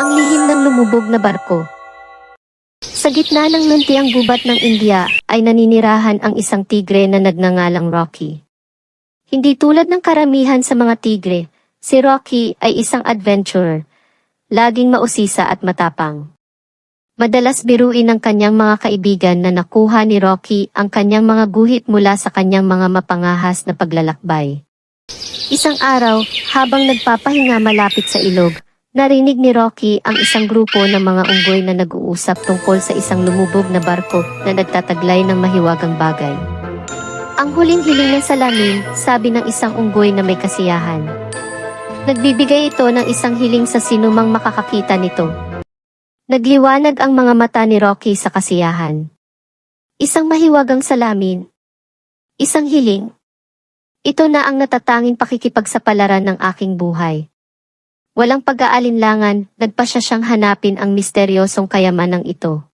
Ang lihim ng lumubog na barko. Sa gitna ng luntiang gubat ng India ay naninirahan ang isang tigre na nagngangalang Rocky. Hindi tulad ng karamihan sa mga tigre, si Rocky ay isang adventurer, laging mausisa at matapang. Madalas biruin ng kanyang mga kaibigan na nakuha ni Rocky ang kanyang mga guhit mula sa kanyang mga mapangahas na paglalakbay. Isang araw, habang nagpapahinga malapit sa ilog, narinig ni Rocky ang isang grupo ng mga unggoy na nag-uusap tungkol sa isang lumubog na barko na nagtataglay ng mahiwagang bagay. Ang huling hiling ng salamin, sabi ng isang unggoy na may kasiyahan. Nagbibigay ito ng isang hiling sa sinumang makakakita nito. Nagliwanag ang mga mata ni Rocky sa kasiyahan. Isang mahiwagang salamin. Isang hiling. Ito na ang natatanging pakikipagsapalaran ng aking buhay. Walang pag-aalinlangan, nagpasya siyang hanapin ang misteryosong kayamanang ito.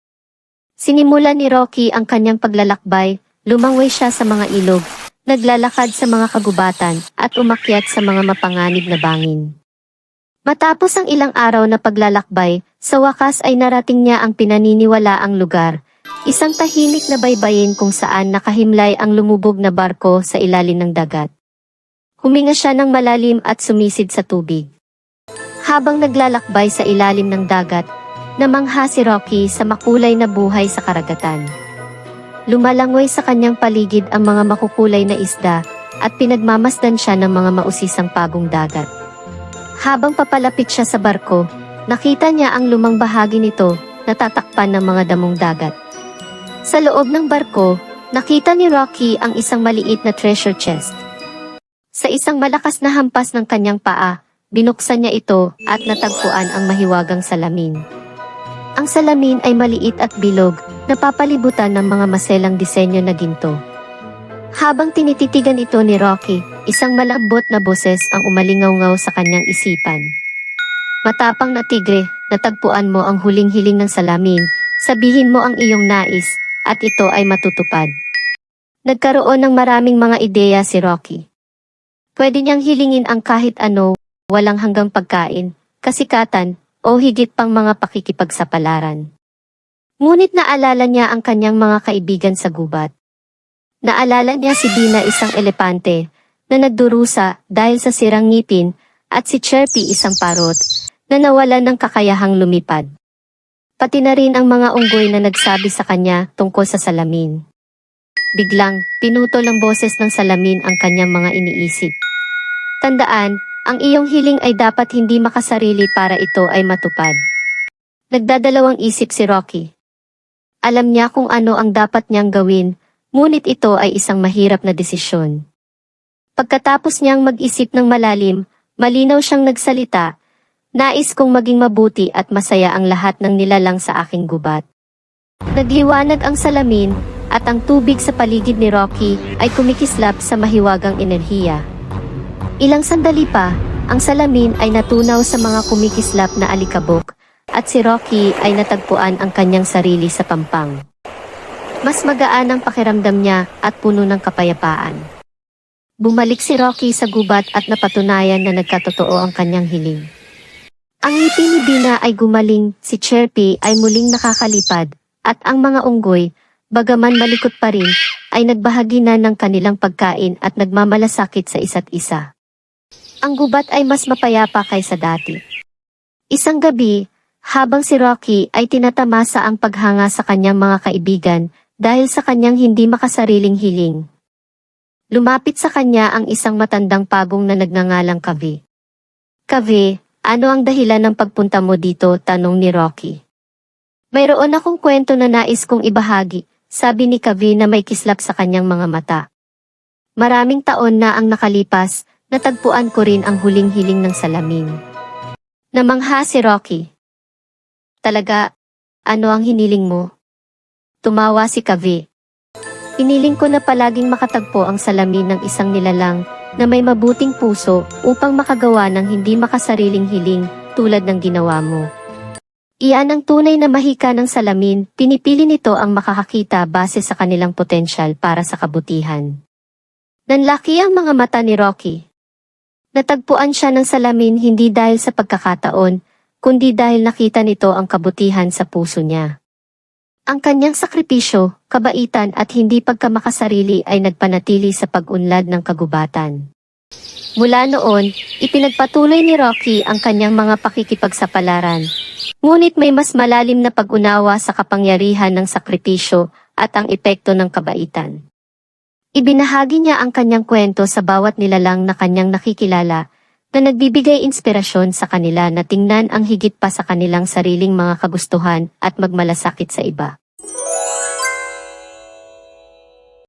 Sinimulan ni Rocky ang kanyang paglalakbay, lumangway siya sa mga ilog, naglalakad sa mga kagubatan, at umakyat sa mga mapanganib na bangin. Matapos ang ilang araw na paglalakbay, sa wakas ay narating niya ang pinaniniwalaang lugar, isang tahimik na baybayin kung saan nakahimlay ang lumubog na barko sa ilalim ng dagat. Huminga siya ng malalim at sumisid sa tubig. Habang naglalakbay sa ilalim ng dagat, namangha si Rocky sa makulay na buhay sa karagatan. Lumalangoy sa kanyang paligid ang mga makukulay na isda at pinagmamasdan siya ng mga mausisang pagong dagat. Habang papalapit siya sa barko, nakita niya ang lumang bahagi nito na tatakpan ng mga damong dagat. Sa loob ng barko, nakita ni Rocky ang isang maliit na treasure chest. Sa isang malakas na hampas ng kanyang paa, binuksan niya ito at natagpuan ang mahiwagang salamin. Ang salamin ay maliit at bilog, napapalibutan ng mga maselang disenyo na ginto. Habang tinititigan ito ni Rocky, isang malambot na boses ang umalingaw-ngaw sa kanyang isipan. Matapang na tigre, natagpuan mo ang huling hiling ng salamin, sabihin mo ang iyong nais, at ito ay matutupad. Nagkaroon ng maraming mga ideya si Rocky. Pwede niyang hilingin ang kahit ano, walang hanggang pagkain, kasikatan, o higit pang mga pakikipagsapalaran. Ngunit naalala niya ang kanyang mga kaibigan sa gubat. Naalala niya si Bina, isang elepante, na nagdurusa dahil sa sirang ngipin, at si Chirpy, isang parot, na nawalan ng kakayahang lumipad. Pati na rin ang mga unggoy na nagsabi sa kanya tungkol sa salamin. Biglang, pinutol ng boses ng salamin ang kanyang mga iniisip. Tandaan, ang iyong hiling ay dapat hindi makasarili para ito ay matupad. Nagdadalawang isip si Rocky. Alam niya kung ano ang dapat niyang gawin, ngunit ito ay isang mahirap na desisyon. Pagkatapos niyang mag-isip ng malalim, malinaw siyang nagsalita, nais kong maging mabuti at masaya ang lahat ng nilalang sa aking gubat. Nagliwanag ang salamin, at ang tubig sa paligid ni Rocky ay kumikislap sa mahiwagang enerhiya. Ilang sandali pa, ang salamin ay natunaw sa mga kumikislap na alikabok, at si Rocky ay natagpuan ang kanyang sarili sa pampang. Mas magaan ang pakiramdam niya at puno ng kapayapaan. Bumalik si Rocky sa gubat at napatunayan na nagkatotoo ang kanyang hiling. Ang ngipin ni Bina ay gumaling, si Chirpy ay muling nakakalipad, at ang mga unggoy, bagaman malikot pa rin, ay nagbahagi na ng kanilang pagkain at nagmamalasakit sa isa't isa. Ang gubat ay mas mapayapa kaysa dati. Isang gabi, habang si Rocky ay tinatamasa ang paghanga sa kanyang mga kaibigan dahil sa kanyang hindi makasariling hiling. Lumapit sa kanya ang isang matandang pagong na nagngangalang Kavi. Kavi, ano ang dahilan ng pagpunta mo dito? Tanong ni Rocky. Mayroon akong kwento na nais kong ibahagi, sabi ni Kavi na may kislap sa kanyang mga mata. Maraming taon na ang nakalipas, natagpuan ko rin ang huling hiling ng salamin. Namangha si Rocky. Talaga, ano ang hiniling mo? Tumawa si Kavi. Hiniling ko na palaging makatagpo ang salamin ng isang nilalang na may mabuting puso upang makagawa ng hindi makasariling hiling tulad ng ginawa mo. Iyan ang tunay na mahika ng salamin, pinipili nito ang makakakita base sa kanilang potensyal para sa kabutihan. Nanlaki ang mga mata ni Rocky. Natagpuan siya ng salamin hindi dahil sa pagkakataon, kundi dahil nakita nito ang kabutihan sa puso niya. Ang kanyang sakripisyo, kabaitan at hindi pagkamakasarili ay nagpanatili sa pag-unlad ng kagubatan. Mula noon, ipinagpatuloy ni Rocky ang kanyang mga pakikipagsapalaran. Ngunit may mas malalim na pag-unawa sa kapangyarihan ng sakripisyo at ang epekto ng kabaitan. Ibinahagi niya ang kanyang kwento sa bawat nilalang na kanyang nakikilala, na nagbibigay inspirasyon sa kanila na tingnan ang higit pa sa kanilang sariling mga kagustuhan at magmalasakit sa iba.